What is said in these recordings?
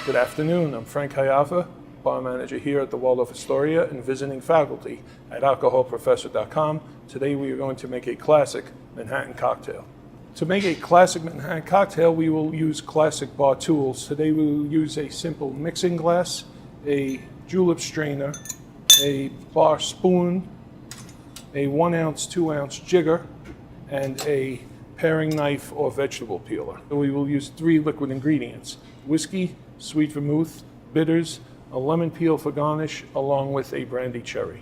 Good afternoon, I'm Frank Hayava, bar manager here at the Waldorf Astoria and visiting faculty at alcoholprofessor.com. Today we are going to make a classic Manhattan cocktail. To make a classic Manhattan cocktail, we will use classic bar tools. Today we will use a simple mixing glass, a julep strainer, a bar spoon, a 1 ounce, 2 ounce jigger, and a paring knife or vegetable peeler. So we will use 3 liquid ingredients: whiskey, sweet vermouth, bitters, a lemon peel for garnish, along with a brandied cherry.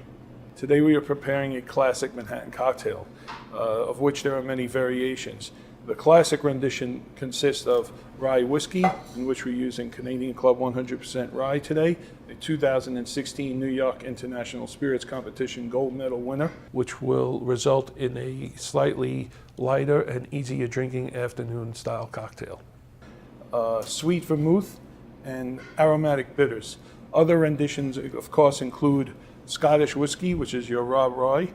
Today we are preparing a classic Manhattan cocktail, of which there are many variations. The classic rendition consists of rye whiskey, in which we're using Canadian Club 100% rye today, a 2016 New York International Spirits Competition gold medal winner, which will result in a slightly lighter and easier drinking afternoon style cocktail. Sweet vermouth and aromatic bitters. Other renditions, of course, include Scottish whiskey, which is your raw rye,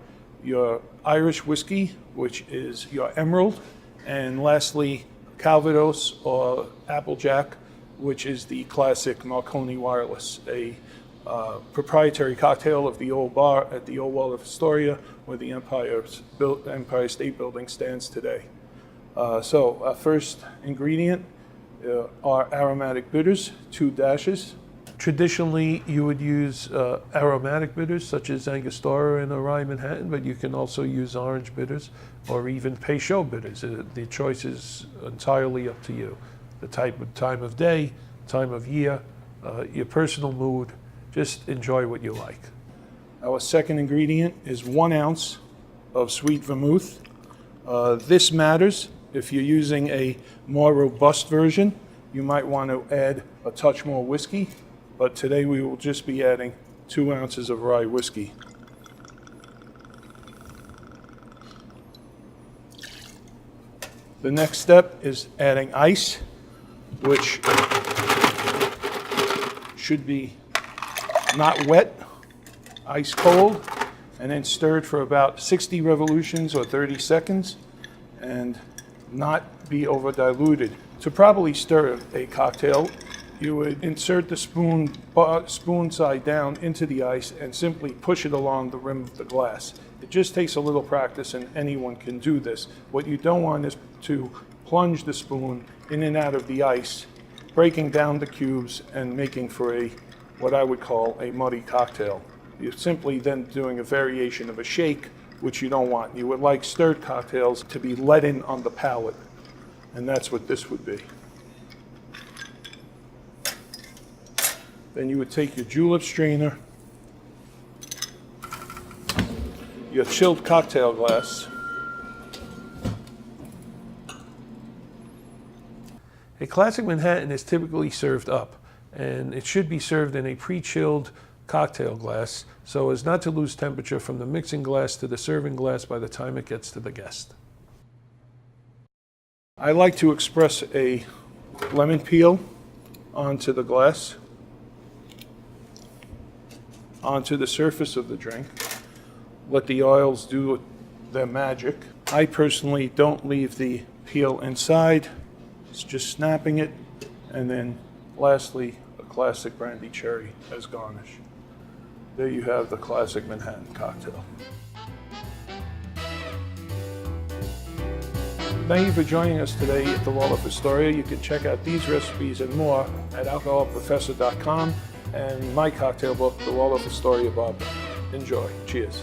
your Irish whiskey, which is your emerald, and lastly, Calvados or Applejack, which is the classic Marconi Wireless, a proprietary cocktail of the old bar at the old Waldorf Astoria, where the Empire State Building stands today. So our first ingredient are aromatic bitters, 2 dashes. Traditionally, you would use aromatic bitters such as Angostura and a rye Manhattan, but you can also use orange bitters or even Peychaud bitters. The choice is entirely up to you. The time of day, time of year, your personal mood, just enjoy what you like. Our second ingredient is 1 ounce of sweet vermouth. This matters. If you're using a more robust version, you might want to add a touch more whiskey. But today we will just be adding 2 ounces of rye whiskey. The next step is adding ice, which should be not wet, ice cold, and then stirred for about 60 revolutions or 30 seconds and not be over diluted. To properly stir a cocktail, you would insert the spoon side down into the ice and simply push it along the rim of the glass. It just takes a little practice and anyone can do this. What you don't want is to plunge the spoon in and out of the ice, breaking down the cubes and making for what I would call a muddy cocktail. You're simply then doing a variation of a shake, which you don't want. You would like stirred cocktails to be let in on the palate, and that's what this would be. Then you would take your julep strainer, your chilled cocktail glass. A classic Manhattan is typically served up, and it should be served in a pre-chilled cocktail glass so as not to lose temperature from the mixing glass to the serving glass by the time it gets to the guest. I like to express a lemon peel onto the glass, onto the surface of the drink. Let the oils do their magic. I personally don't leave the peel inside. It's just snapping it. And then lastly, a classic brandied cherry as garnish. There you have the classic Manhattan cocktail. Thank you for joining us today at the Waldorf Astoria. You can check out these recipes and more at alcoholprofessor.com and my cocktail book, The Waldorf Astoria Bar. Enjoy. Cheers.